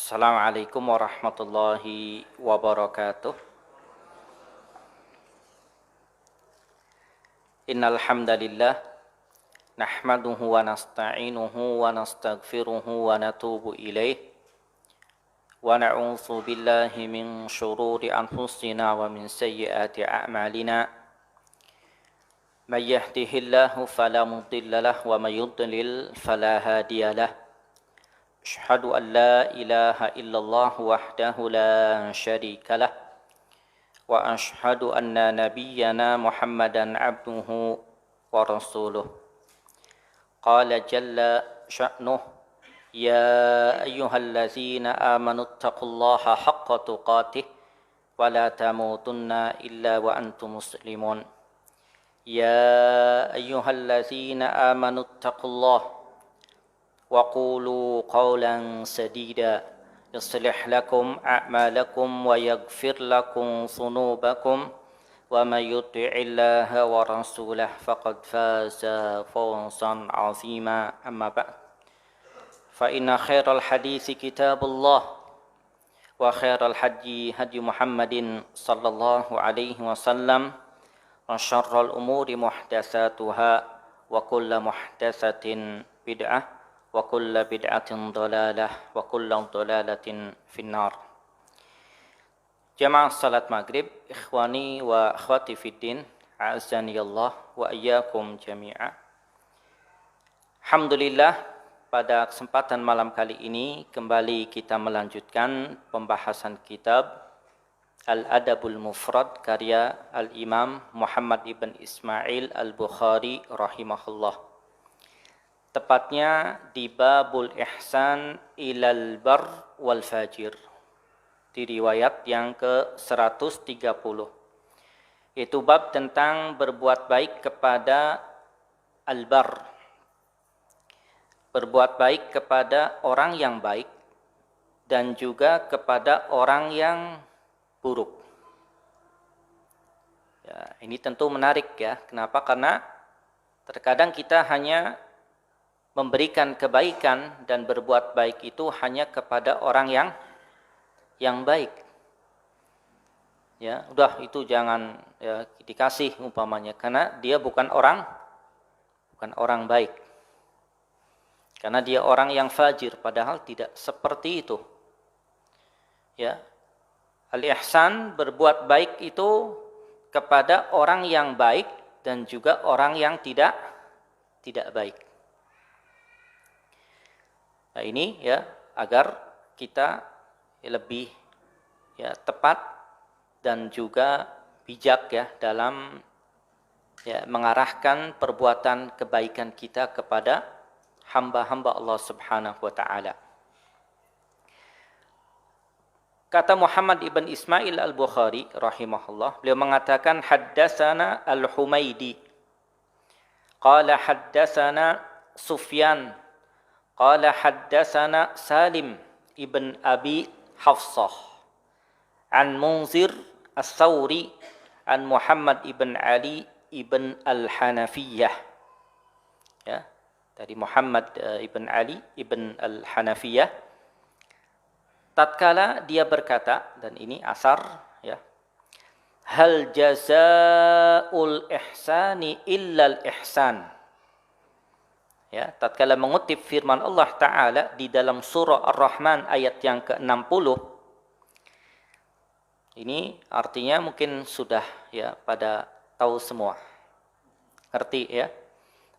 Assalamualaikum warahmatullahi wabarakatuh. Innal hamdalillah nahmaduhu wa nasta'inuhu wa nastaghfiruhu wa natubu ilaih wa na'udzu billahi min shururi anfusina wa min sayyiati a'malina. May yahdihillahu fala mudilla lahu wa may yudlil fala hadiya lahu. Asyhadu an la ilaha illallah wahdahu la syarika lah wa asyhadu anna nabiyyana Muhammadan abduhu wa rasuluh. Qala jalla sya'nuh ya ayyuhallazina amanu taqullaha haqqa tuqatih wa la tamutunna illa wa antum muslimun. Ya ayyuhallazina amanu taqullaha وقولوا قولا سديدا يصلح لكم أعمالكم ويغفر لكم ذنوبكم ومن يطع الله ورسوله فقد فاز فوزا عظيما أما بعد فإن خير الحديث كتاب الله وخير الهدي هدي محمد صلى الله عليه وسلم وشر الأمور محدثاتها وكل محدثة بدعة wa kullu bid'atin dhalalah wa kullu dhalalatin finnar. Jamaah salat maghrib, ikhwani wa akhwati fiddin, a'azzani Allah wa iyyakum jami'a. Alhamdulillah, pada kesempatan malam kali ini kembali kita melanjutkan pembahasan kitab Al-Adabul Mufrad karya Al-Imam Muhammad ibn Ismail Al-Bukhari rahimahullah. Tepatnya di babul ihsan ilal bar wal fajir, di riwayat yang ke-130. Itu bab tentang berbuat baik kepada al-bar, berbuat baik kepada orang yang baik dan juga kepada orang yang buruk. Ya, ini tentu menarik ya. Kenapa? Karena terkadang kita hanya memberikan kebaikan dan berbuat baik itu hanya kepada orang yang baik. Ya, udah itu jangan ya, dikasih umpamanya karena dia bukan orang baik. Karena dia orang yang fajir padahal tidak seperti itu. Ya. Al-ihsan berbuat baik itu kepada orang yang baik dan juga orang yang tidak baik. Nah ini ya agar kita lebih ya tepat dan juga bijak ya dalam ya mengarahkan perbuatan kebaikan kita kepada hamba-hamba Allah Subhanahu wa taala. Kata Muhammad ibn Ismail Al-Bukhari rahimahullah, beliau mengatakan haddatsana Al-Humaidi qala haddatsana Sufyan qala haddatsana Salim ibn Abi Hafsah an Munzir As-Sawri an Muhammad ibn Ali ibn Al-Hanafiyah. Ya, dari Muhammad ibn Ali ibn Al-Hanafiyah. Tatkala dia berkata, dan ini asar ya, hal jazaa'ul ihsani illal ihsan. Ya, tatkala mengutip firman Allah Ta'ala di dalam surah Ar-Rahman ayat yang ke-60, ini artinya mungkin sudah ya pada tahu semua. Ngerti ya?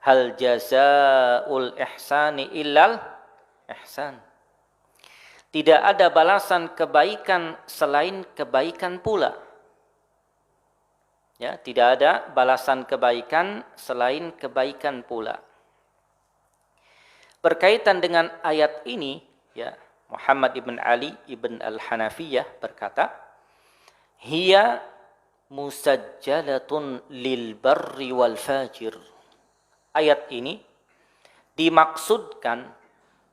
Hal jazaa'ul ihsani illal ihsan. Tidak ada balasan kebaikan selain kebaikan pula. Ya, tidak ada balasan kebaikan selain kebaikan pula. Berkaitan dengan ayat ini, ya, Muhammad ibn Ali ibn Al-Hanafiyah berkata, hiya musajjalatun lil barri wal fajir. Ayat ini dimaksudkan,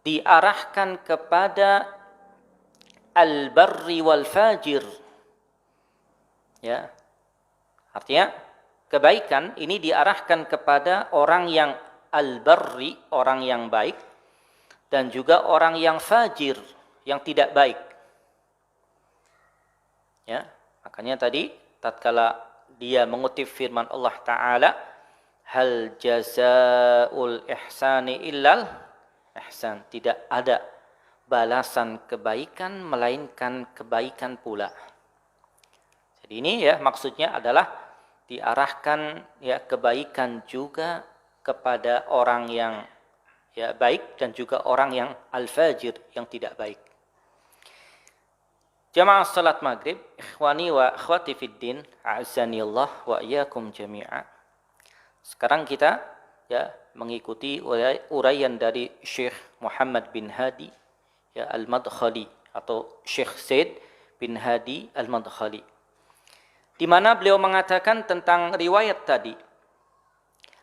diarahkan kepada al-barri wal fajir. Ya. Artinya kebaikan ini diarahkan kepada orang yang al-barri, orang yang baik, dan juga orang yang fajir, yang tidak baik. Ya, makanya tadi tatkala dia mengutip firman Allah Ta'ala, hal jazaul ihsani illal ihsan, tidak ada balasan kebaikan melainkan kebaikan pula. Jadi ini ya maksudnya adalah diarahkan ya kebaikan juga kepada orang yang ya baik dan juga orang yang al-fajir, yang tidak baik. Jamaah salat maghrib, ikhwani wa akhwati fiddin, a'azzanillah wa iyyakum jami'a. Sekarang kita ya mengikuti uraian dari Syekh Muhammad bin Hadi ya Al-Madkhali atau Syekh Said bin Hadi Al-Madkhali, di mana beliau mengatakan tentang riwayat tadi.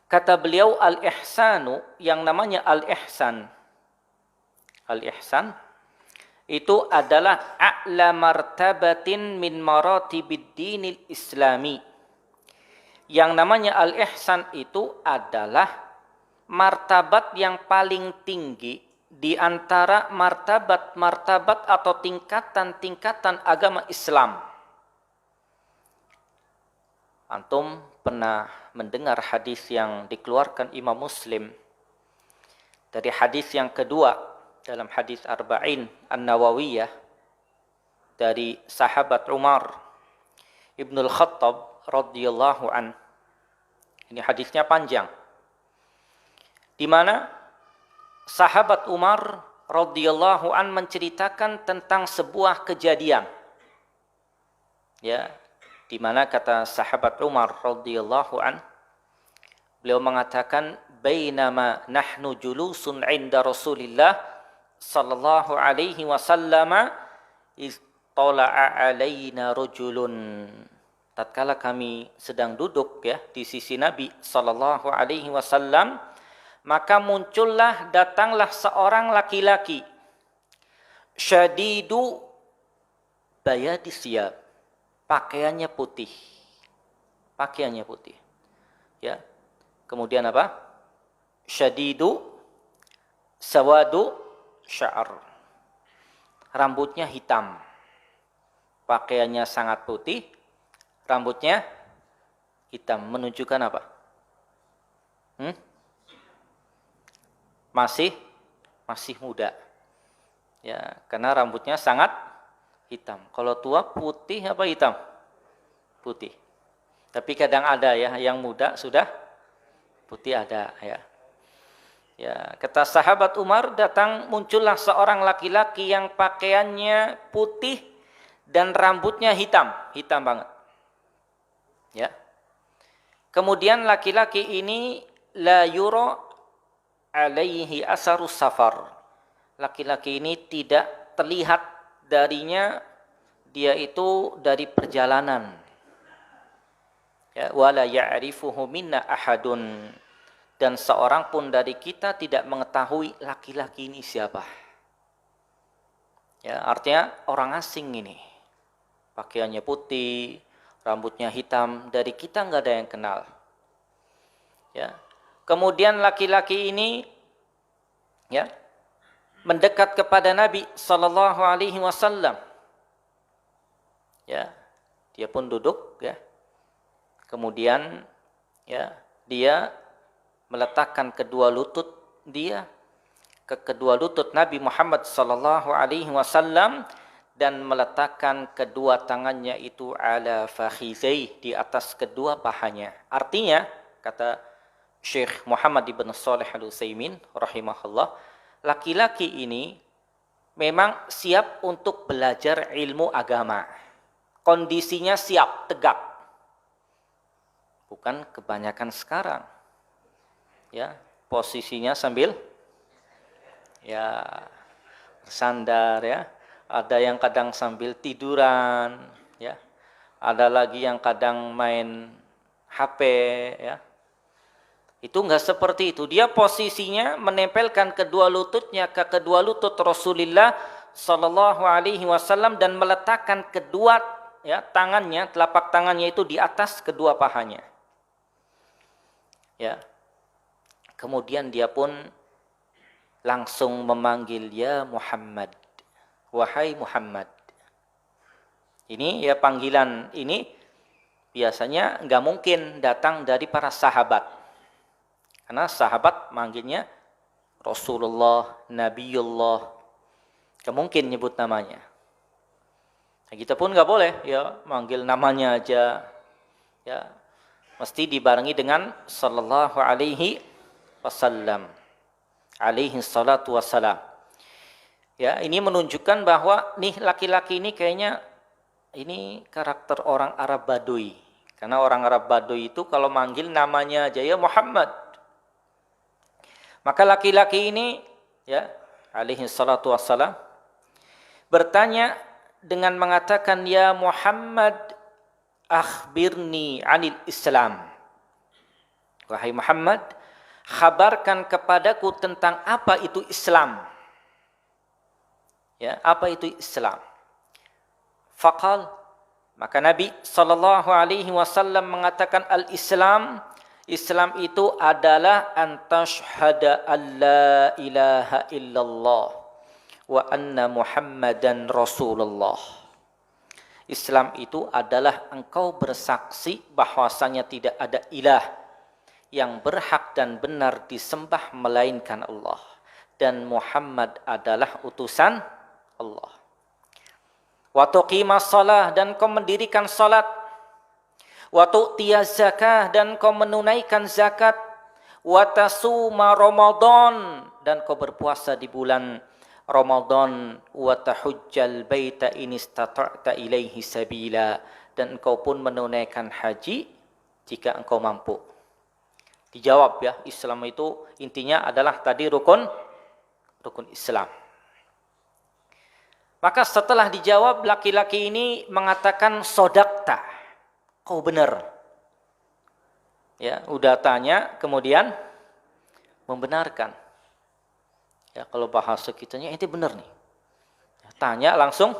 Kata beliau, al-ihsanu, yang namanya al-ihsan itu adalah a'la martabatin min maratibid dinil islami. Yang namanya al-ihsan itu adalah martabat yang paling tinggi di antara martabat-martabat atau tingkatan-tingkatan agama Islam. Antum pernah mendengar hadis yang dikeluarkan Imam Muslim dari hadis yang kedua dalam hadis Arba'in An-Nawawiyah dari sahabat Umar Ibnul Khattab radhiyallahu an. Ini hadisnya panjang, di mana sahabat Umar radhiyallahu an menceritakan tentang sebuah kejadian. Ya, di mana kata sahabat Umar radhiyallahu an, beliau mengatakan, bainama nahnu julusun 'inda Rasulillah sallallahu alaihi wasallam istala'a alaina rajulun. Tatkala kami sedang duduk ya di sisi Nabi sallallahu alaihi wasallam, maka datanglah seorang laki-laki syadidu bayadis siyab, pakaiannya putih. Ya. Kemudian apa? Syadidu sawadu sya'ar. Rambutnya hitam. Pakaiannya sangat putih, rambutnya hitam. Menunjukkan apa? Masih muda. Ya, karena rambutnya sangat hitam. Kalau tua putih apa hitam? Putih. Tapi kadang ada ya yang muda sudah putih ada ya. Ya, kata sahabat Umar, muncullah seorang laki-laki yang pakaiannya putih dan rambutnya hitam banget. Ya. Kemudian laki-laki ini la yura alaihi asarus safar. Laki-laki ini tidak terlihat darinya dia itu dari perjalanan. Ya, wala ya'rifuhu minna ahadun, dan seorang pun dari kita tidak mengetahui laki-laki ini siapa. Ya, artinya orang asing ini. Pakaiannya putih, rambutnya hitam, dari kita enggak ada yang kenal. Ya. Kemudian laki-laki ini ya mendekat kepada Nabi sallallahu alaihi wasallam. Ya, dia pun duduk ya. Kemudian ya, dia meletakkan kedua lutut dia ke kedua lutut Nabi Muhammad sallallahu alaihi wasallam dan meletakkan kedua tangannya itu ala fakhizai, di atas kedua pahanya. Artinya kata Syekh Muhammad ibn Shalih Al-Utsaimin rahimahullah, laki-laki ini memang siap untuk belajar ilmu agama. Kondisinya siap, tegak. Bukan kebanyakan sekarang. Ya, posisinya sambil ya bersandar ya. Ada yang kadang sambil tiduran ya. Ada lagi yang kadang main HP ya. Itu enggak seperti itu. Dia posisinya menempelkan kedua lututnya ke kedua lutut Rasulullah sallallahu alaihi wasallam dan meletakkan kedua ya tangannya, telapak tangannya itu di atas kedua pahanya. Ya. Kemudian dia pun langsung memanggil ya Muhammad. wahai Muhammad. Ini ya panggilan ini biasanya nggak mungkin datang dari para sahabat. Karena sahabat manggilnya Rasulullah, Nabiullah. Nggak mungkin nyebut namanya. Nah, kita pun nggak boleh ya manggil namanya aja. Ya, mesti dibarengi dengan sallallahu alaihi wasallam. Alaihi salatu wassalam. Ya, ini menunjukkan bahwa nih laki-laki ini kayaknya ini karakter orang Arab Baduy. Karena orang Arab Baduy itu kalau manggil namanya aja ya Muhammad. Maka laki-laki ini ya alaihi salatu wassalam bertanya dengan mengatakan ya Muhammad akhbirni anil Islam. Wahai Muhammad, khabarkan kepadaku tentang apa itu Islam. Ya, apa itu Islam? Faqal, maka Nabi sallallahu alaihi wasallam mengatakan al-Islam, Islam itu adalah antashhada alla ilaha illallah wa anna Muhammadan Rasulullah. Islam itu adalah engkau bersaksi bahwasanya tidak ada ilah yang berhak dan benar disembah melainkan Allah dan Muhammad adalah utusan Allah. Wa tuqimas shalah dan kau mendirikan salat. Wa tu'tiyaz zakah dan kau menunaikan zakat. Wa tasuma Ramadan dan kau berpuasa di bulan Ramadan. Wa tahujjal baita in istata'ta ilaihi sabila dan engkau pun menunaikan haji jika engkau mampu. Dijawab ya, Islam itu intinya adalah tadi rukun Islam. Maka setelah dijawab, laki-laki ini mengatakan sodakta, kau benar. Ya, udah tanya, kemudian membenarkan. Ya, kalau bahasa kitanya itu benar nih. Tanya langsung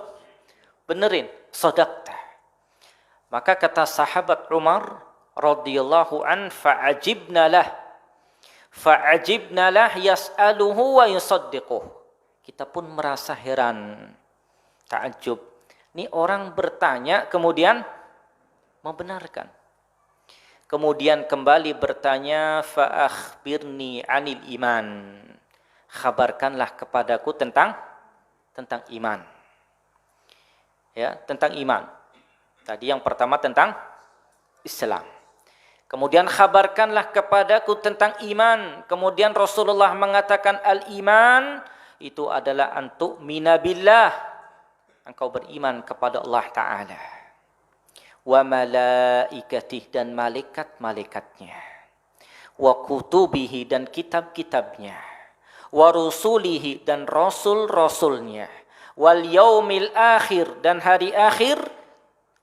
benerin, sodakta. Maka kata sahabat Umar radhiyallahu an, fa'ajibna lah yas'aluhu wa yusaddiquh. Kita pun merasa heran. Ta'ajub. Ini orang bertanya kemudian membenarkan. Kemudian kembali bertanya fa'akhbirni anil iman. Khabarkanlah kepadaku tentang iman. Ya, tentang iman. Tadi yang pertama tentang Islam. Kemudian khabarkanlah kepadaku tentang iman. Kemudian Rasulullah mengatakan al-iman itu adalah antu'mina billah. Engkau beriman kepada Allah Ta'ala. Wa malaikatih dan malaikat-malaikatnya. Wa kutubihi dan kitab-kitabnya. Wa rusulihi dan rasul-rasulnya. Wal yaumil akhir dan hari akhir.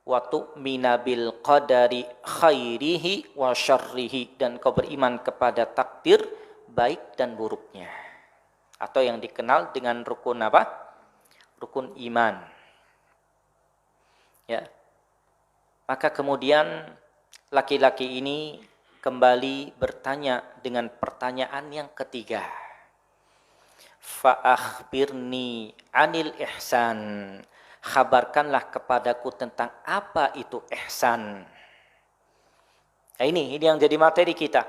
Wa tu'mina bil qadari khairihi wa syarrihi dan kau beriman kepada takdir baik dan buruknya. Atau yang dikenal dengan rukun apa? Rukun iman. Ya. Maka kemudian laki-laki ini kembali bertanya dengan pertanyaan yang ketiga. Fa'akhbirni anil ihsan. Khabarkanlah kepadaku tentang apa itu ihsan. Nah, ini yang jadi materi kita.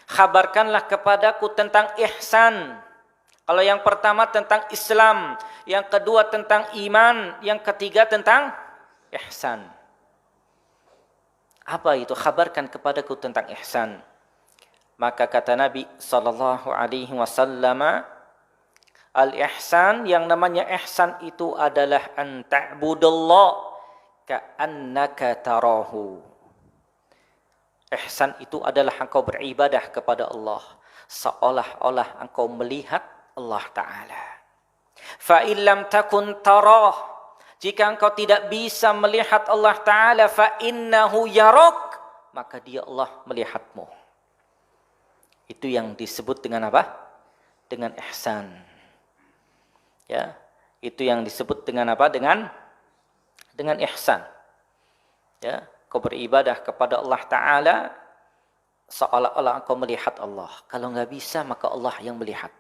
Khabarkanlah kepadaku tentang ihsan. Kalau yang pertama tentang Islam, yang kedua tentang iman, yang ketiga tentang ihsan. Apa itu? Khabarkan kepadaku tentang ihsan. Maka kata Nabi sallallahu alaihi wasallam, al-ihsan, yang namanya ihsan itu adalah an ta'budallah ka'annaka tarahu. Ihsan itu adalah engkau beribadah kepada Allah seolah-olah engkau melihat Allah Ta'ala. Fa illam takun tarah, jika engkau tidak bisa melihat Allah Ta'ala, fa innahu yarak, maka dia Allah melihatmu. Itu yang disebut dengan apa? Dengan ihsan. Ya, itu yang disebut dengan apa? Dengan ihsan. Ya, kau beribadah kepada Allah Ta'ala seolah-olah engkau melihat Allah. Kalau enggak bisa, maka Allah yang melihatmu.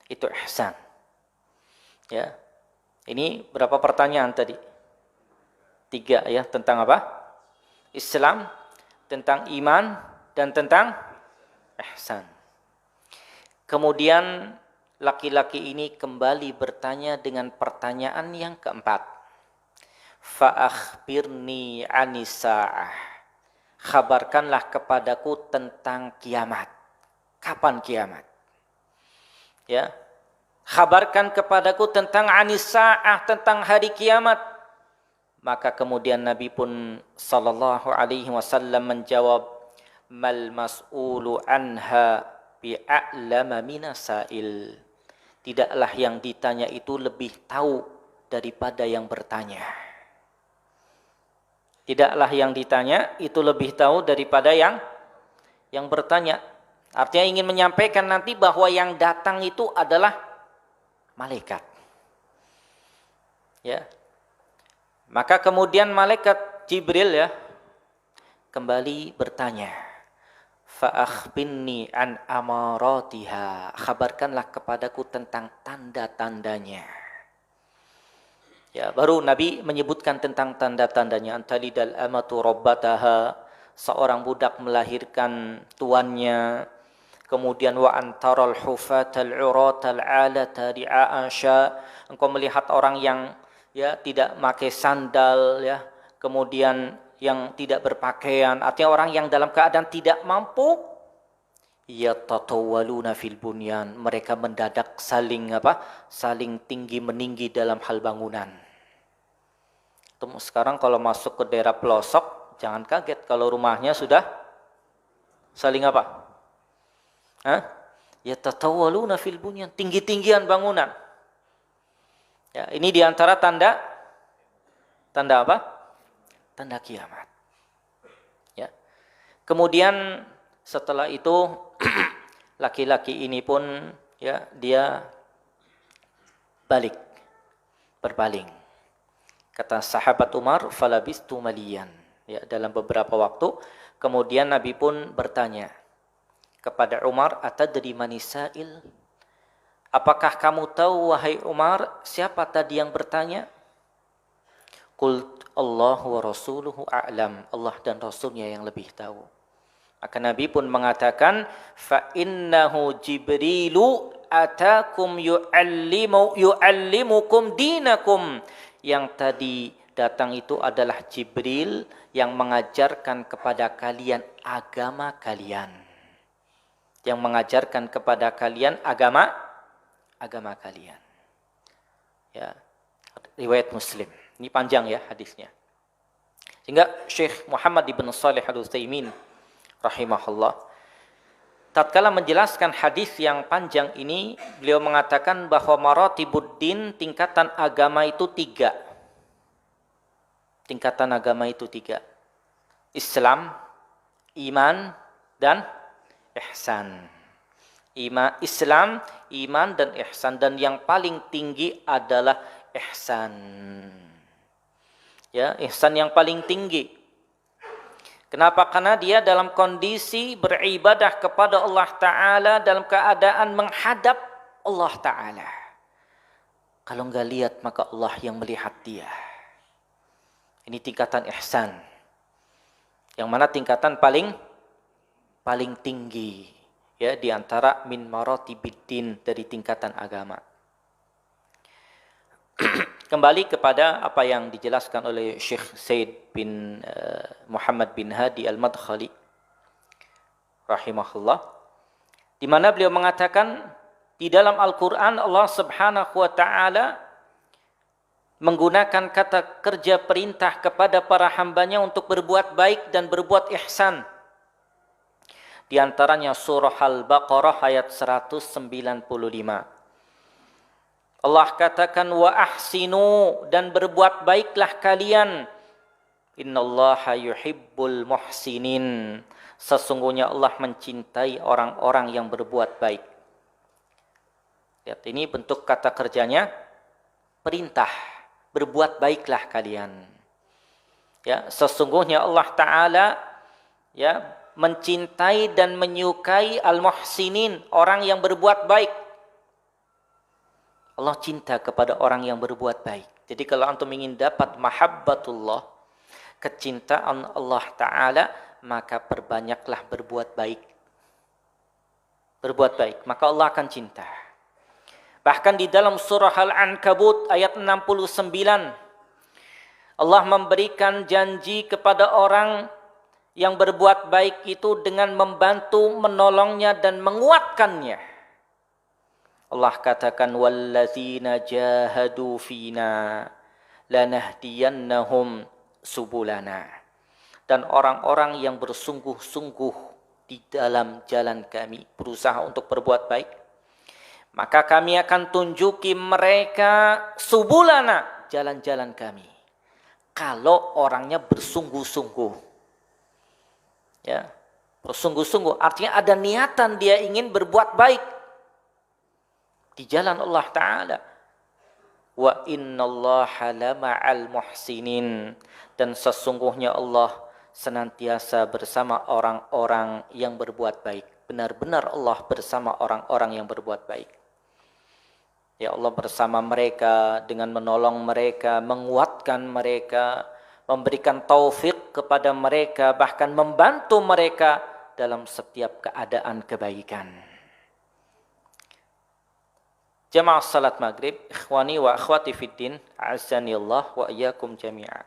Itu ihsan. Ya. Ini berapa pertanyaan tadi? 3 ya, tentang apa? Islam, tentang iman, dan tentang ihsan. Kemudian laki-laki ini kembali bertanya dengan pertanyaan yang keempat. Fa'akhbirni anisa'ah. Khabarkanlah kepadaku tentang kiamat. Kapan kiamat? Ya. Khabarkan kepadaku tentang anisa'ah, tentang hari kiamat. Maka kemudian Nabi pun sallallahu alaihi wasallam menjawab, mal mas'ulu anha bi'a'lama minasail. Tidaklah yang ditanya itu lebih tahu daripada yang bertanya. Tidaklah yang ditanya itu lebih tahu daripada yang bertanya. Artinya ingin menyampaikan nanti bahwa yang datang itu adalah malaikat. Ya. Maka kemudian malaikat Jibril ya kembali bertanya, fa'akhbirni an amaratiha. Khabarkanlah kepadaku tentang tanda-tandanya. Ya, baru Nabi menyebutkan tentang tanda-tandanya. Antalidal amatu rabbataha, seorang budak melahirkan tuannya. Kemudian wa antaral hufatal uratal alata ri'a'asha, engkau melihat orang yang ya tidak pakai sandal ya, kemudian yang tidak berpakaian, artinya orang yang dalam keadaan tidak mampu. Yatatawwaluna fil bunyan, mereka mendadak saling tinggi meninggi dalam hal bangunan. Sekarang kalau masuk ke daerah pelosok, jangan kaget kalau rumahnya sudah saling apa? Yatatawwaluna fil bunyan, tinggi-tinggian bangunan. Ya, ini diantara tanda apa? Tanda kiamat. Ya. Kemudian setelah itu laki-laki ini pun ya dia berpaling. Kata sahabat Umar, falabistu maliyan. Ya, dalam beberapa waktu kemudian Nabi pun bertanya kepada Umar, atadri manisail? Apakah kamu tahu wahai Umar siapa tadi yang bertanya? Qult Allahu wa rasuluhu a'lam. Allah dan Rasulnya yang lebih tahu. Maka Nabi pun mengatakan, fa innahu Jibrilu atakum yu'allimukum dinakum. Yang tadi datang itu adalah Jibril yang mengajarkan kepada kalian agama kalian. Yang mengajarkan kepada kalian agama kalian. Ya, riwayat Muslim. Ini panjang ya hadisnya. Sehingga Syekh Muhammad ibn Shalih Al-Utsaimin rahimahullah tatkala menjelaskan hadis yang panjang ini, beliau mengatakan bahwa maratibuddin, tingkatan agama itu 3. Tingkatan agama itu 3. Islam, iman, dan ihsan. Islam, iman, dan ihsan. Dan yang paling tinggi adalah ihsan. Ya, ihsan yang paling tinggi. Kenapa? Karena dia dalam kondisi beribadah kepada Allah Ta'ala dalam keadaan menghadap Allah Ta'ala. Kalau enggak lihat, maka Allah yang melihat dia. Ini tingkatan ihsan. Yang mana tingkatan paling tinggi. Ya, di antara min maratibiddin, dari tingkatan agama. Kembali kepada apa yang dijelaskan oleh Syekh Said bin Muhammad bin Hadi Al-Madkhali rahimahullah, di mana beliau mengatakan di dalam Al-Qur'an Allah Subhanahu wa taala menggunakan kata kerja perintah kepada para hambanya untuk berbuat baik dan berbuat ihsan. Di antaranya surah Al-Baqarah ayat 195. Allah katakan wa ahsinu, dan berbuat baiklah kalian. Innallaha yuhibbul muhsinin. Sesungguhnya Allah mencintai orang-orang yang berbuat baik. Lihat, ini bentuk kata kerjanya perintah. Berbuat baiklah kalian. Ya, sesungguhnya Allah Ta'ala ya mencintai dan menyukai al-muhsinin, orang yang berbuat baik. Allah cinta kepada orang yang berbuat baik. Jadi kalau antum ingin dapat mahabbatullah, kecintaan Allah Ta'ala, maka perbanyaklah berbuat baik. Berbuat baik, maka Allah akan cinta. Bahkan di dalam surah Al-Ankabut ayat 69, Allah memberikan janji kepada orang yang berbuat baik itu dengan membantu, menolongnya dan menguatkannya. Allah katakan, wallazina jahadu fina lanahdiyannahum subulana. Dan orang-orang yang bersungguh-sungguh di dalam jalan kami, berusaha untuk berbuat baik, maka kami akan tunjuki mereka subulana, jalan-jalan kami. Kalau orangnya bersungguh-sungguh. Ya, bersungguh-sungguh artinya ada niatan dia ingin berbuat baik di jalan Allah Ta'ala. Wa innallaha lama'al muhsinin. Dan sesungguhnya Allah senantiasa bersama orang-orang yang berbuat baik. Benar-benar Allah bersama orang-orang yang berbuat baik. Ya, Allah bersama mereka dengan menolong mereka, menguatkan mereka, memberikan taufik kepada mereka, bahkan membantu mereka dalam setiap keadaan kebaikan. Jamaah salat maghrib, ikhwani wa akhwati fiddin, azanillah wa iyyakum jami'a.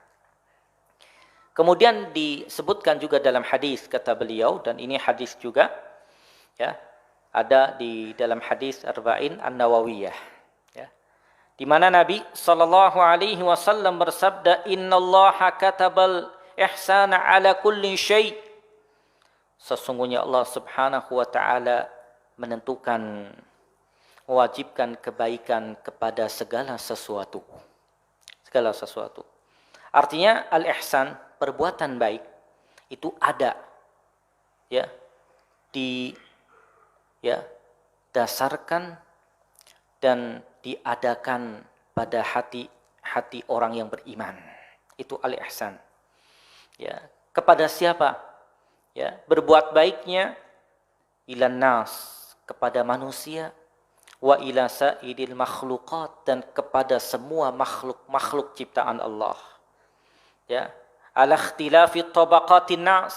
Kemudian disebutkan juga dalam hadis, kata beliau, dan ini hadis juga, ya, ada di dalam hadis Arba'in An-Nawawiyah, ya, di mana Nabi sallallahu alaihi wasallam bersabda, innallaha katabal ihsana ala kulli syai'. Sesungguhnya Allah Subhanahu wa taala menentukan, mewajibkan kebaikan kepada segala sesuatu. Segala sesuatu. Artinya al-ihsan, perbuatan baik itu ada, ya, dasarkan dan diadakan pada hati orang yang beriman. Itu al-ihsan. Ya, kepada siapa? Ya, berbuat baiknya ilan nas, kepada manusia, wa ila sa'idil makhluqat, dan kepada semua makhluk ciptaan Allah. Ya, ala ikhtilafi tabaqatin nas.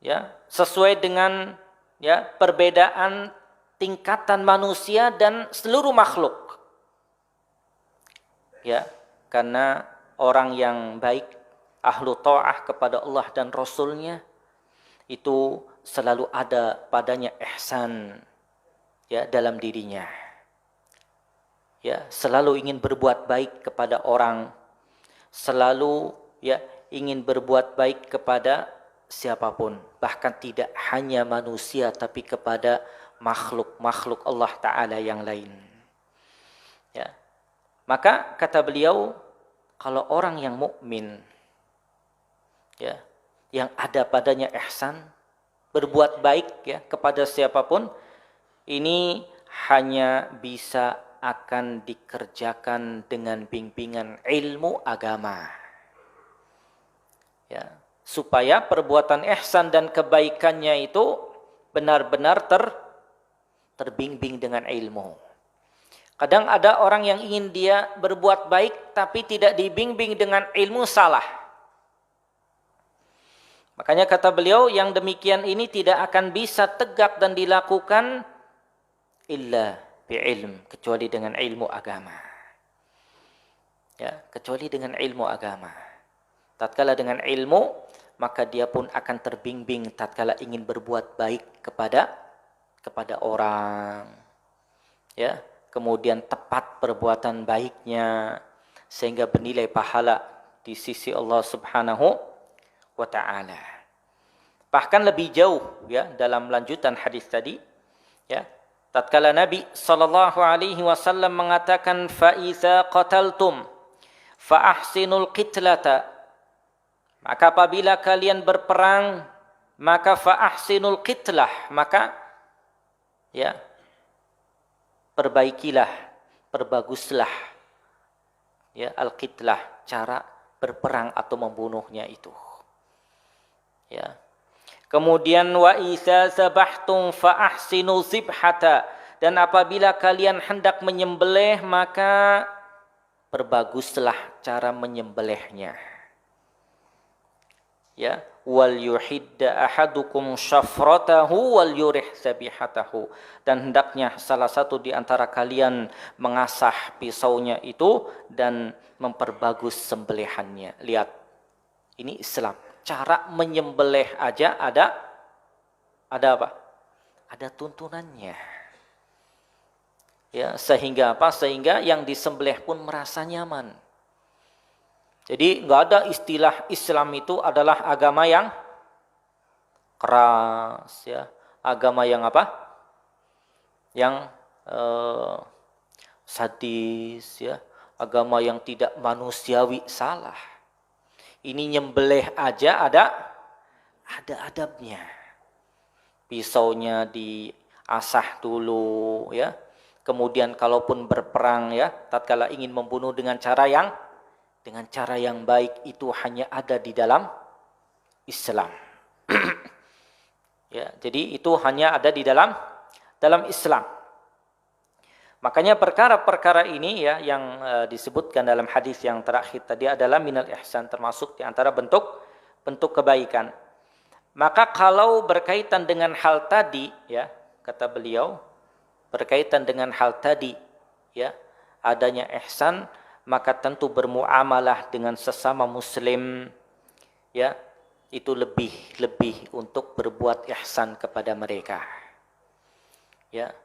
Ya, sesuai dengan, ya, perbedaan tingkatan manusia dan seluruh makhluk. Ya, karena orang yang baik, ahlu ta'ah kepada Allah dan Rasulnya, itu selalu ada padanya ihsan, ya, dalam dirinya. Ya, selalu ingin berbuat baik kepada orang, selalu, ya, ingin berbuat baik kepada siapapun, bahkan tidak hanya manusia tapi kepada makhluk Allah Ta'ala yang lain. Ya. Maka kata beliau, kalau orang yang mukmin, ya, yang ada padanya ihsan, berbuat baik, ya, kepada siapapun, ini hanya bisa akan dikerjakan dengan bimbingan ilmu agama. Ya, supaya perbuatan ihsan dan kebaikannya itu benar-benar terbimbing dengan ilmu. Kadang ada orang yang ingin dia berbuat baik tapi tidak dibimbing dengan ilmu, salah. Makanya kata beliau, yang demikian ini tidak akan bisa tegak dan dilakukan illa bi'ilm, kecuali dengan ilmu agama. Ya, kecuali dengan ilmu agama. Tatkala dengan ilmu, maka dia pun akan terbimbing tatkala ingin berbuat baik kepada orang. Ya, kemudian tepat perbuatan baiknya sehingga bernilai pahala di sisi Allah Subhanahu wa ta'ala. Bahkan lebih jauh, ya, dalam lanjutan hadis tadi, ya, tatkala Nabi sallallahu alaihi wasallam mengatakan, fa iza qataltum fa ahsinul qitlata, maka apabila kalian berperang, maka fa ahsinul qitlah, maka, ya, perbaikilah, perbaguslah, ya, al-qitlah, cara berperang atau membunuhnya itu. Ya. Kemudian wa idza zabahtum fa ahsinu zibhata, Dan apabila kalian hendak menyembelih, maka perbaguslah cara menyembelihnya. Ya, wal yuhidda ahadukum syafratahu wal yurih zabihatahu. Dan hendaknya salah satu di antara kalian mengasah pisaunya itu dan memperbagus sembelihannya. Lihat, ini Islam. Cara menyembelih aja ada apa? Ada tuntunannya. Ya, sehingga apa? Sehingga yang disembelih pun merasa nyaman. Jadi nggak ada istilah Islam itu adalah agama yang keras, ya, agama yang apa? Yang sadis, ya, agama yang tidak manusiawi. Salah. Ini nyembelih aja ada adabnya. Pisaunya diasah dulu, ya. Kemudian kalaupun berperang, ya, tatkala ingin membunuh dengan cara yang baik, itu hanya ada di dalam Islam. Ya, jadi itu hanya ada di dalam Islam. Makanya perkara-perkara ini, ya, yang disebutkan dalam hadis yang terakhir tadi adalah minal ihsan, termasuk di antara bentuk kebaikan. Maka kalau berkaitan dengan hal tadi, ya, kata beliau, berkaitan dengan hal tadi, ya, adanya ihsan, maka tentu bermuamalah dengan sesama muslim, ya, itu lebih untuk berbuat ihsan kepada mereka. Ya.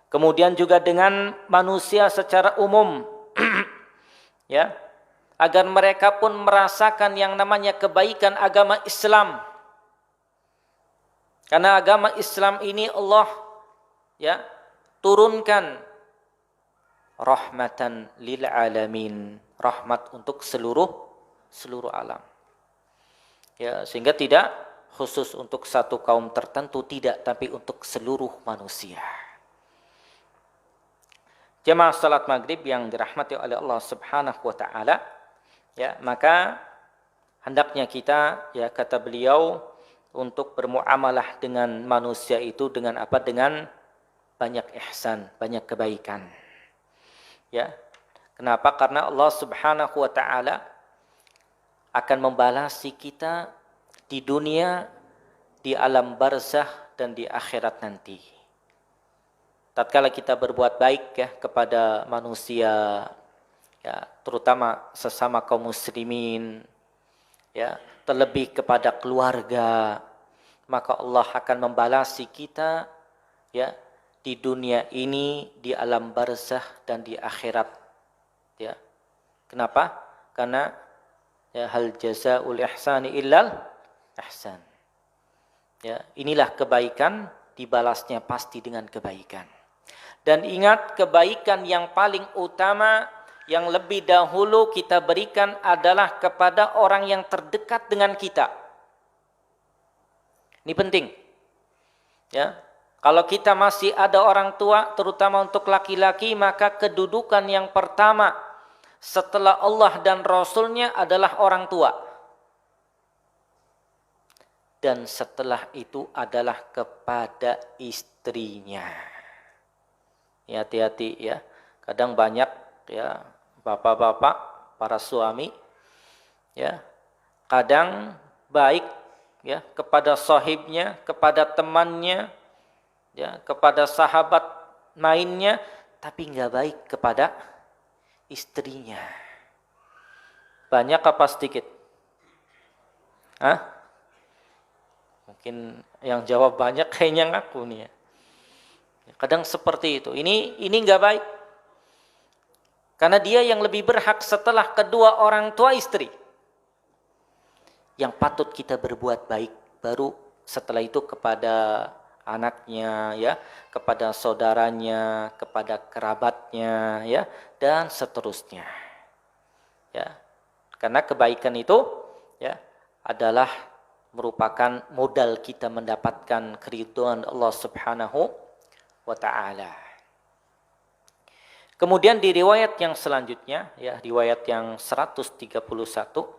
Kemudian juga dengan manusia secara umum. Ya. Agar mereka pun merasakan yang namanya kebaikan agama Islam. Karena agama Islam ini Allah, ya, turunkan rahmatan lil alamin, rahmat untuk seluruh alam. Ya, sehingga tidak khusus untuk satu kaum tertentu, tidak, tapi untuk seluruh manusia. Jemaah salat maghrib yang dirahmati oleh Allah Subhanahu wa taala, ya, maka hendaknya kita, ya, kata beliau, untuk bermuamalah dengan manusia itu dengan apa? Dengan banyak ihsan, banyak kebaikan. Ya. Kenapa? Karena Allah Subhanahu wa taala akan membalasi kita di dunia, di alam barzakh, dan di akhirat nanti. Tatkala kita berbuat baik, ya, kepada manusia, ya, terutama sesama kaum muslimin, ya, terlebih kepada keluarga, maka Allah akan membalasi kita, ya, di dunia ini, di alam barzakh, dan di akhirat. Ya. Kenapa? Karena, ya, hal jazaa'ul ihsani illal ihsan. Ya, inilah kebaikan, dibalasnya pasti dengan kebaikan. Dan ingat, kebaikan yang paling utama, yang lebih dahulu kita berikan adalah kepada orang yang terdekat dengan kita. Ini penting. Ya. Kalau kita masih ada orang tua, terutama untuk laki-laki, maka kedudukan yang pertama setelah Allah dan Rasulnya adalah orang tua. Dan setelah itu adalah kepada istrinya. Ya, hati-hati, ya. Kadang banyak, ya, bapak-bapak, para suami, ya, kadang baik, ya, kepada sahibnya, kepada temannya, ya, kepada sahabat mainnya, tapi nggak baik kepada istrinya. Banyak apa sedikit? Hah? Mungkin yang jawab banyak kayaknya ngaku nih, ya. Kadang seperti itu. Ini nggak baik. Karena dia yang lebih berhak setelah kedua orang tua, istri. Yang patut kita berbuat baik, baru setelah itu kepada anaknya, ya, kepada saudaranya, kepada kerabatnya, ya, dan seterusnya. Ya. Karena kebaikan itu, ya, adalah merupakan modal kita mendapatkan keridhaan Allah Subhanahu wa taala. Kemudian di riwayat yang selanjutnya, ya, riwayat yang 131,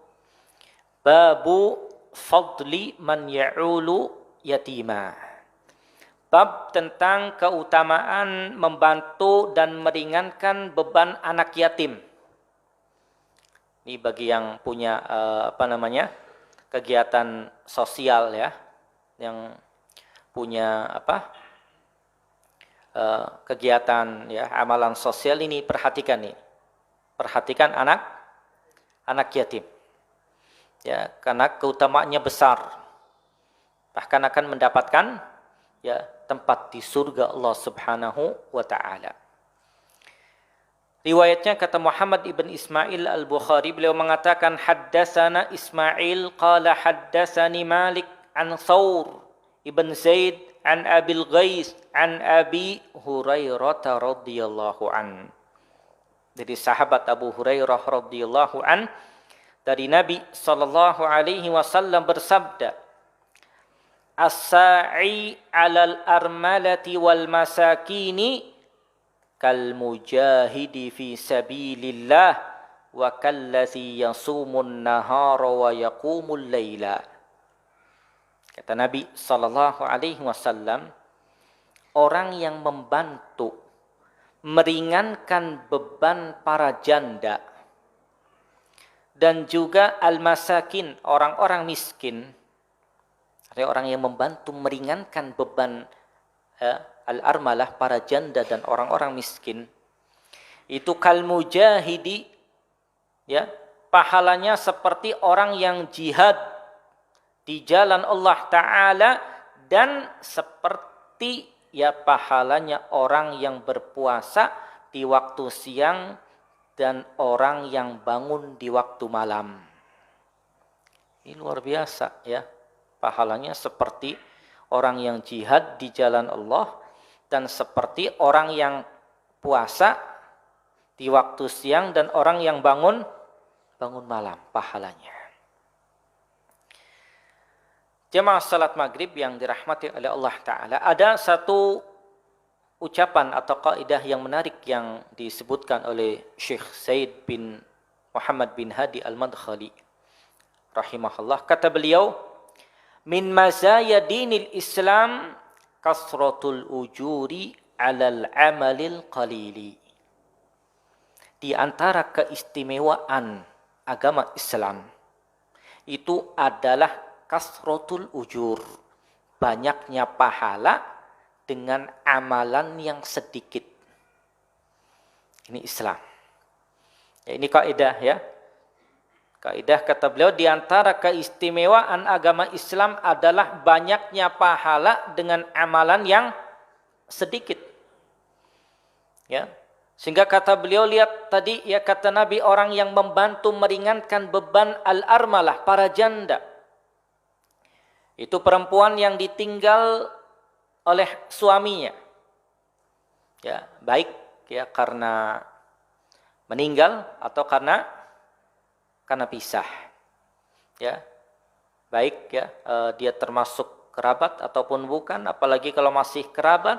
babu fadli man ya'ulu yatima. Bab tentang keutamaan membantu dan meringankan beban anak yatim. Ini bagi yang punya kegiatan sosial ya, yang punya kegiatan ya, amalan sosial ini perhatikan nih. Perhatikan anak yatim. Ya, karena keutamaannya besar. Bahkan akan mendapatkan ya tempat di surga Allah Subhanahu wa taala. Riwayatnya kata Muhammad ibn Ismail al-Bukhari, beliau mengatakan haddatsana Ismail qala haddatsani Malik an Thawr ibn Zaid an Abil Ghais an Abi Hurairah radhiyallahu an. Dari sahabat Abu Hurairah radhiyallahu an, dari Nabi sallallahu alaihi wasallam bersabda, as-sa'i 'alal armalati wal masakini kal mujahidi fi sabilillah wa kallazi yasumun nahara wa yaqumul laila. Kata Nabi sallallahu alaihi wasallam, orang yang membantu meringankan beban para janda dan juga al-masakin, orang-orang miskin. Ada orang yang membantu meringankan beban al-armalah, para janda dan orang-orang miskin. Itu kal mujahidi, ya, pahalanya seperti orang yang jihad di jalan Allah Ta'ala, dan seperti ya pahalanya orang yang berpuasa di waktu siang dan orang yang bangun di waktu malam. Ini luar biasa ya. Pahalanya seperti orang yang jihad di jalan Allah dan seperti orang yang puasa di waktu siang dan orang yang bangun malam, pahalanya. Jemaah salat maghrib yang dirahmati oleh Allah Ta'ala, ada satu ucapan atau kaidah yang menarik yang disebutkan oleh Syekh Said bin Muhammad bin Hadi al-Madkhali rahimahullah. Kata beliau, min mazaya dinil Islam kasratul ujuri alal amalil qalili. Di antara keistimewaan agama Islam itu adalah kasratul ujur, banyaknya pahala dengan amalan yang sedikit. Ini Islam. Ya, ini kaidah ya. Kaidah kata beliau, di antara keistimewaan agama Islam adalah banyaknya pahala dengan amalan yang sedikit. Ya. Sehingga kata beliau, lihat tadi ya, kata Nabi, orang yang membantu meringankan beban al-armalah, para janda. Itu perempuan yang ditinggal oleh suaminya. Ya, baik ya karena meninggal atau karena pisah, ya, baik ya, dia termasuk kerabat ataupun bukan, apalagi kalau masih kerabat,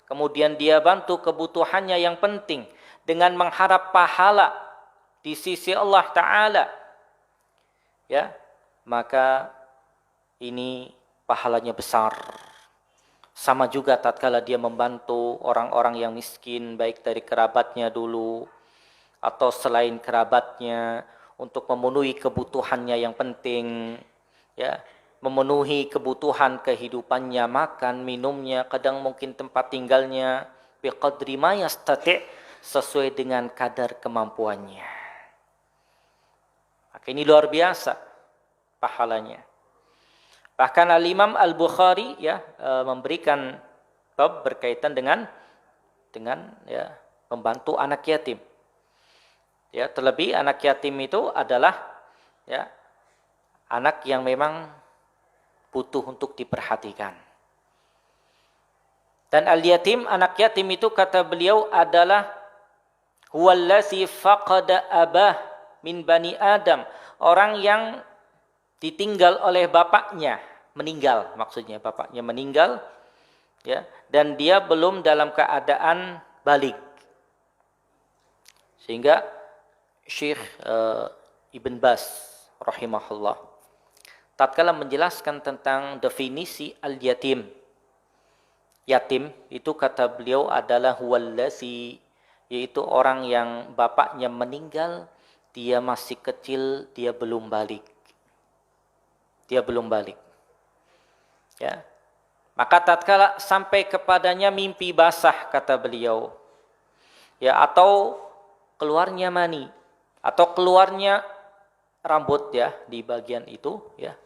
kemudian dia bantu kebutuhannya yang penting dengan mengharap pahala di sisi Allah Ta'ala, ya, maka ini pahalanya besar. Sama juga tatkala dia membantu orang-orang yang miskin, baik dari kerabatnya dulu atau selain kerabatnya, untuk memenuhi kebutuhannya yang penting, ya, memenuhi kebutuhan kehidupannya, makan, minumnya, kadang mungkin tempat tinggalnya, biqadri ma yastati', sesuai dengan kadar kemampuannya. Maka ini luar biasa pahalanya. Bahkan Al-Imam Al-Bukhari ya memberikan bab berkaitan dengan ya membantu anak yatim. Ya, terlebih anak yatim itu adalah ya anak yang memang butuh untuk diperhatikan. Dan al-yatim, anak yatim itu kata beliau adalah huwallazi faqada abah min bani Adam, orang yang ditinggal oleh bapaknya, meninggal, maksudnya bapaknya meninggal ya, dan dia belum dalam keadaan baligh. Sehingga Syekh Ibn Baz rahimahullah tatkala menjelaskan tentang definisi al-yatim, Yatim itu kata beliau adalah huwallazi, yaitu orang yang bapaknya meninggal, dia masih kecil, dia belum balik. Dia belum balik. Ya. Maka tatkala sampai kepadanya mimpi basah kata beliau, ya, atau keluarnya mani, atau keluarnya rambut ya di bagian itu ya.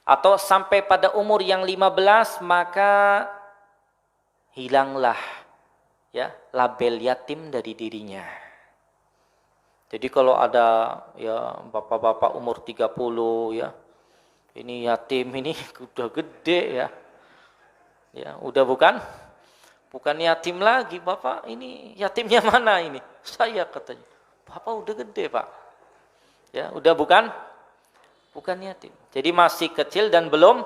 Atau sampai pada umur yang 15 maka hilanglah ya label yatim dari dirinya. Jadi kalau ada ya bapak-bapak umur 30 ya, ini yatim ini udah gede ya. Ya, udah bukan yatim lagi, Bapak. Ini yatimnya mana ini? Saya katanya. Bapak udah gede, Pak. Ya, udah bukan yatim. Jadi masih kecil dan belum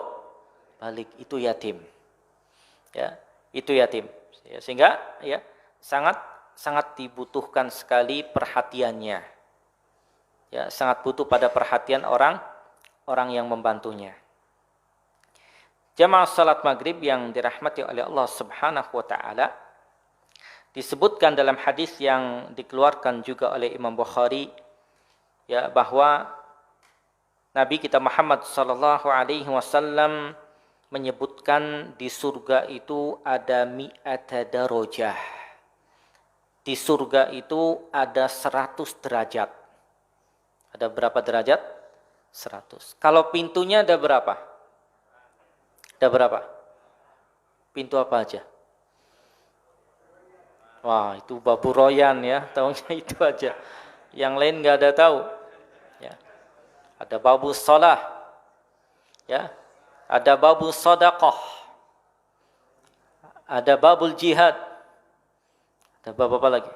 balik, itu yatim. Ya, itu yatim. Ya, sehingga ya sangat dibutuhkan sekali perhatiannya. Ya, sangat butuh pada perhatian orang yang membantunya. Jamaah salat maghrib yang dirahmati oleh Allah Subhanahu wa taala, disebutkan dalam hadis yang dikeluarkan juga oleh Imam Bukhari ya, bahwa Nabi kita Muhammad sallallahu alaihi wasallam menyebutkan di surga itu ada mi'ata darajah. Di surga itu ada 100 derajat. Ada berapa derajat? 100. Kalau pintunya ada berapa? Ada berapa? Pintu apa aja? Wah, itu babu royan ya, tahunya itu aja. Yang lain nggak ada tahu. Ya. Ada babu shalah. Ya. Ada babu sedekah. Ada babul jihad. Ada bab apa lagi?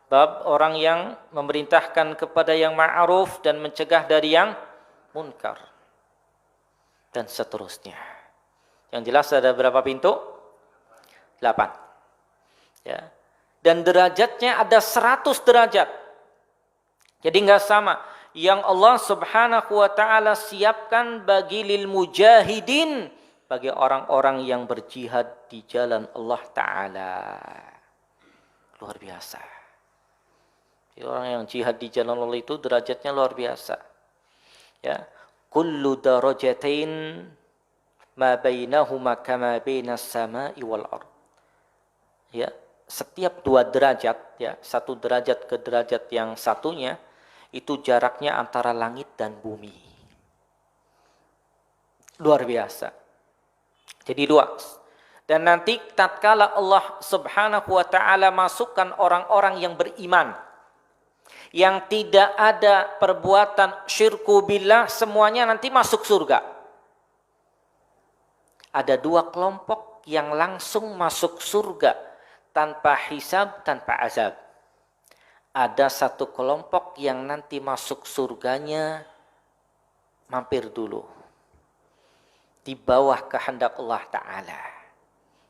Bab orang yang memerintahkan kepada yang ma'ruf dan mencegah dari yang munkar. Dan seterusnya. Yang jelas ada berapa pintu? 8. Ya. Dan derajatnya ada 100 derajat. Jadi enggak sama. Yang Allah Subhanahu wa taala siapkan bagi lil mujahidin, bagi orang-orang yang berjihad di jalan Allah taala. Luar biasa. Jadi orang yang jihad di jalan Allah itu derajatnya luar biasa. Ya. Kullu darajatain ma bainahuma kama bainas sama'i wal ard. Ya, setiap 2 derajat ya, 1 derajat ke derajat yang satunya itu jaraknya antara langit dan bumi. Luar biasa. Jadi luas. Dan nanti tatkala Allah Subhanahu wa taala masukkan orang-orang yang beriman, yang tidak ada perbuatan syirku billah, semuanya nanti masuk surga. Ada 2 kelompok yang langsung masuk surga tanpa hisab, tanpa azab. Ada 1 kelompok yang nanti masuk surganya mampir dulu di bawah kehendak Allah Ta'ala.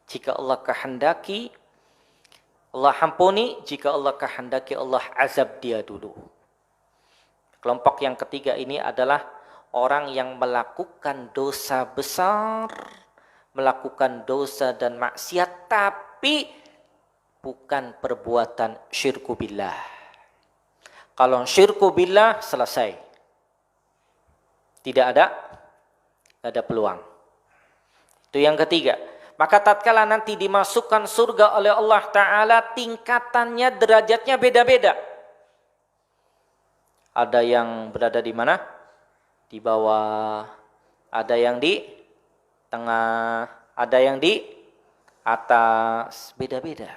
Jika Allah kehendaki, Allah ampuni. Jika Allah kehendaki, Allah azab dia dulu. Kelompok yang ketiga ini adalah orang yang melakukan dosa besar, melakukan dosa dan maksiat, tapi bukan perbuatan syirku billah. Kalau syirku billah, selesai. Tidak ada peluang. Itu yang ketiga. Maka tatkala nanti dimasukkan surga oleh Allah Ta'ala, tingkatannya, derajatnya beda-beda. Ada yang berada di mana? Di bawah. Ada yang di tengah. Ada yang di atas. Beda-beda.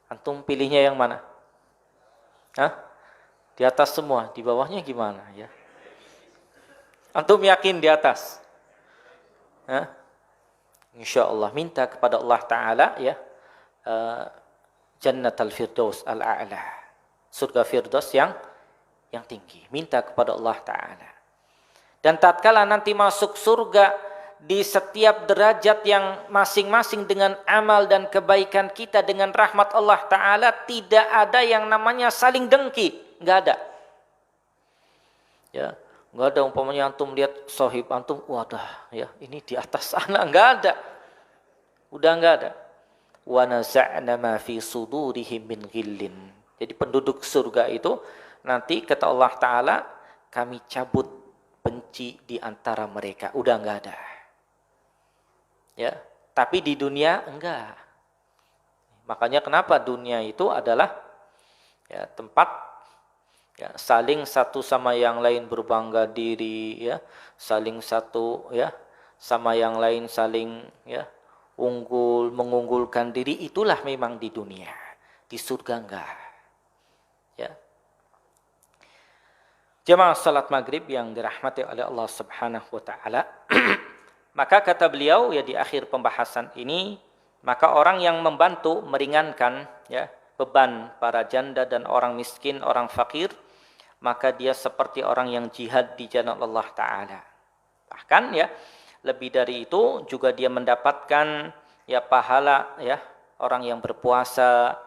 Antum pilihnya yang mana? Hah? Di atas semua. Di bawahnya gimana ya? Antum yakin di atas? Hah? InsyaAllah minta kepada Allah Ta'ala ya, Jannatul Firdaus al-A'la, surga Firdaus yang tinggi. Minta kepada Allah Ta'ala. Dan tatkala nanti masuk surga, di setiap derajat yang masing-masing dengan amal dan kebaikan kita, dengan rahmat Allah Ta'ala, tidak ada yang namanya saling dengki. Nggak ada. Ya, nggak ada umpamanya antum lihat sahib antum, wadah ya ini di atas sana, nggak ada. Udah enggak ada. Wa naza'na ma fi sudurihim min ghillin. Jadi penduduk surga itu nanti kata Allah Ta'ala, kami cabut benci di antara mereka. Udah enggak ada. Ya, tapi di dunia enggak. Makanya kenapa dunia itu adalah ya tempat ya saling satu sama yang lain berbangga diri, ya, saling satu ya sama yang lain saling ya mengunggulkan diri, itulah memang di dunia. Di surga enggak. Ya. Jemaah salat maghrib yang dirahmati oleh Allah Subhanahu wa taala. Maka kata beliau ya di akhir pembahasan ini, maka orang yang membantu meringankan ya beban para janda dan orang miskin, orang fakir, maka dia seperti orang yang jihad di jalan Allah Ta'ala. Bahkan ya lebih dari itu juga dia mendapatkan ya pahala ya orang yang berpuasa,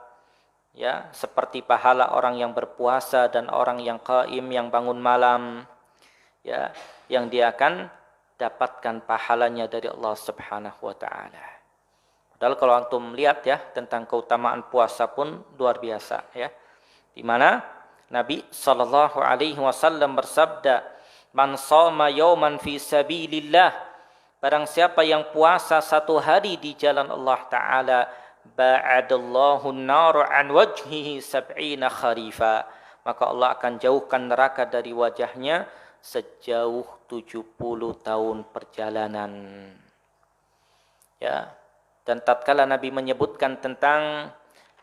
ya seperti pahala orang yang berpuasa dan orang yang qaim, yang bangun malam, ya yang dia akan dapatkan pahalanya dari Allah Subhanahu wa taala. Padahal kalau antum lihat ya tentang keutamaan puasa pun luar biasa ya. Di mana Nabi sallallahu alaihi wasallam bersabda, "Man shoma yawman fi sabilillah," barang siapa yang puasa satu hari di jalan Allah taala, ba'adallahu an-nar an wajhihi sab'ina kharifa, maka Allah akan jauhkan neraka dari wajahnya sejauh 70 tahun perjalanan. Ya. Dan tatkala Nabi menyebutkan tentang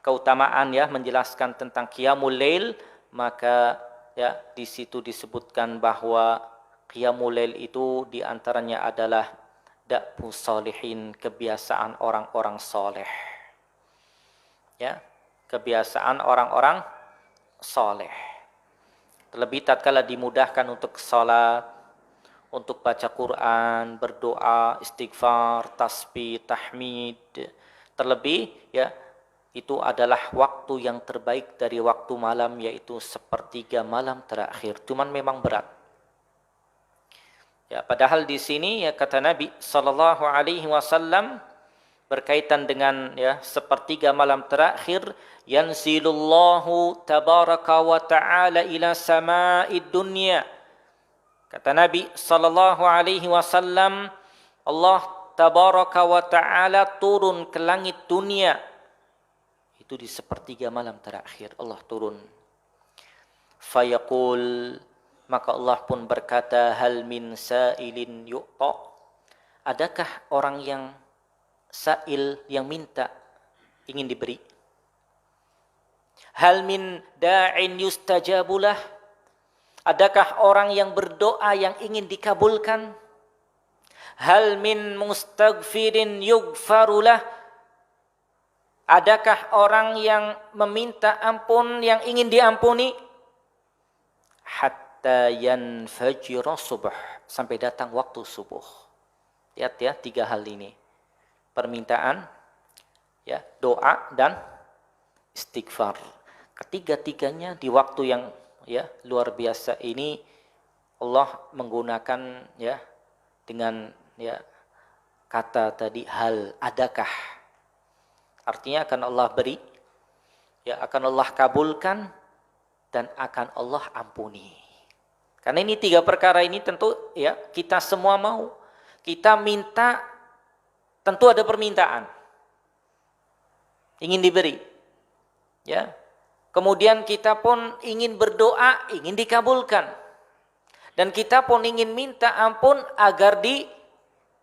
keutamaan ya, menjelaskan tentang qiyamul lail, maka ya di situ disebutkan bahwa qiyamul lail itu diantaranya adalah da'bu salihin, kebiasaan orang-orang soleh. Ya, kebiasaan orang-orang soleh. Terlebih tatkala dimudahkan untuk salat, untuk baca Quran, berdoa, istighfar, tasbih, tahmid. Terlebih ya itu adalah waktu yang terbaik dari waktu malam, yaitu sepertiga malam terakhir. Cuman memang berat. Ya, padahal di sini ya kata Nabi sallallahu alaihi wasallam berkaitan dengan ya sepertiga malam terakhir, yanzilullahu tabaraka wa ta'ala ila sama'id dunya. Kata Nabi sallallahu alaihi wasallam, Allah tabaraka wa ta'ala turun ke langit dunia. Itu di sepertiga malam terakhir Allah turun. Fayaqul, maka Allah pun berkata, hal min sa'ilin yu'ta. Adakah orang yang sa'il, yang minta, ingin diberi? Hal min da'in yustajabulah. Adakah orang yang berdoa yang ingin dikabulkan? Hal min mustaghfirin yughfarulah. Adakah orang yang meminta ampun yang ingin diampuni? Hatta yanfajira subuh, sampai datang waktu subuh. Lihat ya, 3 hal ini. Permintaan, ya, doa dan istighfar. Ketiga-tiganya di waktu yang ya luar biasa ini Allah menggunakan ya dengan ya kata tadi hal, adakah. Artinya akan Allah beri, ya akan Allah kabulkan dan akan Allah ampuni. Karena ini 3 perkara ini tentu ya kita semua mau. Kita minta tentu ada permintaan. Ingin diberi. Ya. Kemudian kita pun ingin berdoa, ingin dikabulkan. Dan kita pun ingin minta ampun agar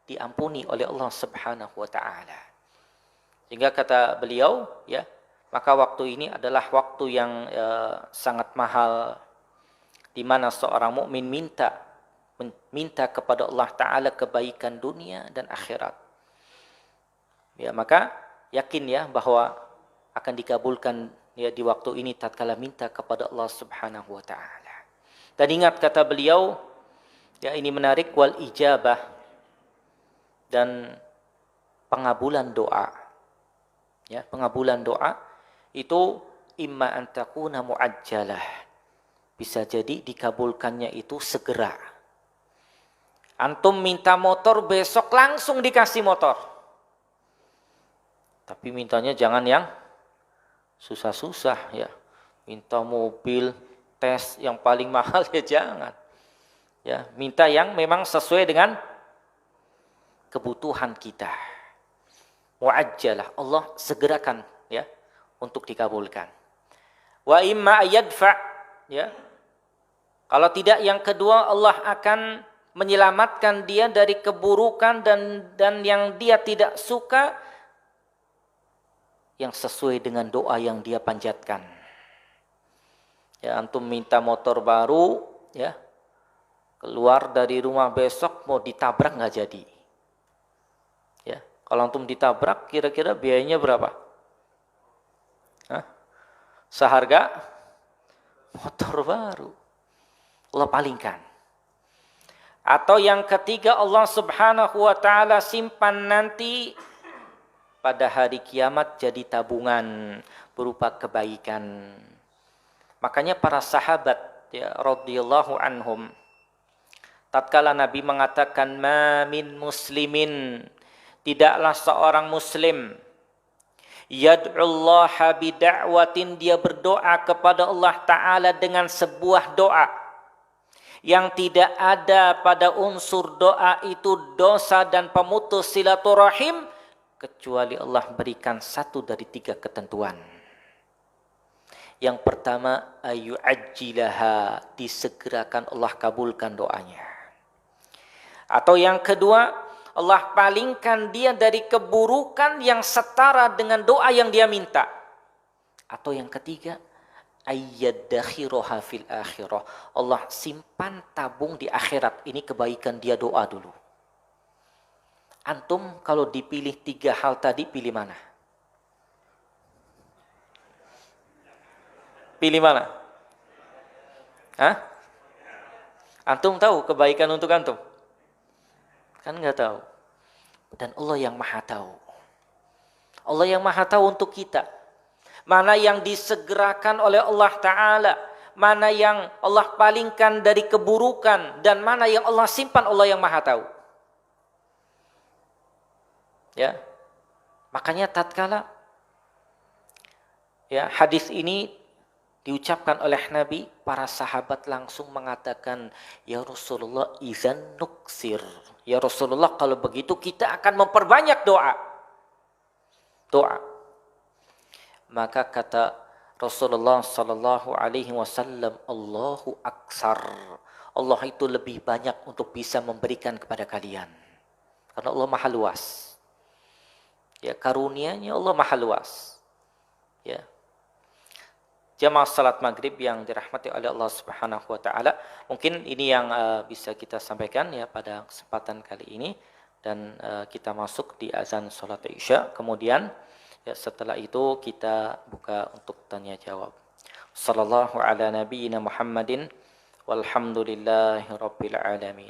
diampuni oleh Allah Subhanahu wa taala. Sehingga kata beliau, ya, maka waktu ini adalah waktu yang sangat mahal, di mana seorang mukmin minta kepada Allah Taala kebaikan dunia dan akhirat. Ya, maka yakin ya bahwa akan dikabulkan ya di waktu ini tatkala minta kepada Allah Subhanahu wa taala. Dan ingat kata beliau, ya ini menarik, wal ijabah, dan pengabulan doa. Ya, pengabulan doa itu imma an takuna muajjalah. Bisa jadi dikabulkannya itu segera. Antum minta motor, besok langsung dikasih motor. Tapi mintanya jangan yang susah-susah ya. Minta mobil, tes yang paling mahal ya jangan. Ya, minta yang memang sesuai dengan kebutuhan kita. Mu'ajjalah, Allah segerakan ya untuk dikabulkan. Wa imma yadfa ya. Kalau tidak yang kedua Allah akan menyelamatkan dia dari keburukan dan yang dia tidak suka yang sesuai dengan doa yang dia panjatkan. Ya, antum minta motor baru ya. Keluar dari rumah besok mau ditabrak nggak jadi. Ya, kalau antum ditabrak kira-kira biayanya berapa? Hah? Seharga motor baru. Allah palingkan. Atau yang ketiga Allah Subhanahu wa taala simpan nanti pada hari kiamat jadi tabungan berupa kebaikan. Makanya para sahabat ya radhiyallahu anhum tatkala Nabi mengatakan ma min muslimin, tidaklah seorang muslim yad'ullaha bida'watin, dia berdoa kepada Allah Ta'ala dengan sebuah doa yang tidak ada pada unsur doa itu dosa dan pemutus silaturahim, kecuali Allah berikan satu dari tiga ketentuan. Yang pertama, ayyu'ajjilaha, disegerakan Allah kabulkan doanya. Atau yang kedua, Allah palingkan dia dari keburukan yang setara dengan doa yang dia minta. Atau yang ketiga, ayyadakhiroha fil akhirah, Allah simpan tabung di akhirat. Ini kebaikan dia doa dulu. Antum kalau dipilih tiga hal tadi, pilih mana? Pilih mana? Hah? Antum tahu kebaikan untuk antum? Kan nggak tahu. Dan Allah yang maha tahu. Allah yang maha tahu untuk kita. Mana yang disegerakan oleh Allah Ta'ala. Mana yang Allah palingkan dari keburukan. Dan mana yang Allah simpan, Allah yang maha tahu. Ya. Makanya tatkala ya hadis ini diucapkan oleh Nabi, para sahabat langsung mengatakan, ya Rasulullah izan nuksir. Ya Rasulullah kalau begitu kita akan memperbanyak doa. Doa. Maka kata Rasulullah sallallahu alaihi wasallam, Allahu aksar. Allah itu lebih banyak untuk bisa memberikan kepada kalian. Karena Allah maha luas. Ya, karunia-Nya Allah maha luas. Ya. Jamaah salat maghrib yang dirahmati oleh Allah Subhanahu wa taala, mungkin ini yang bisa kita sampaikan ya pada kesempatan kali ini, dan kita masuk di azan salat Isya. Kemudian ya setelah itu kita buka untuk tanya jawab. Sallallahu ala nabiyyina Muhammadin walhamdulillahi rabbil alamin.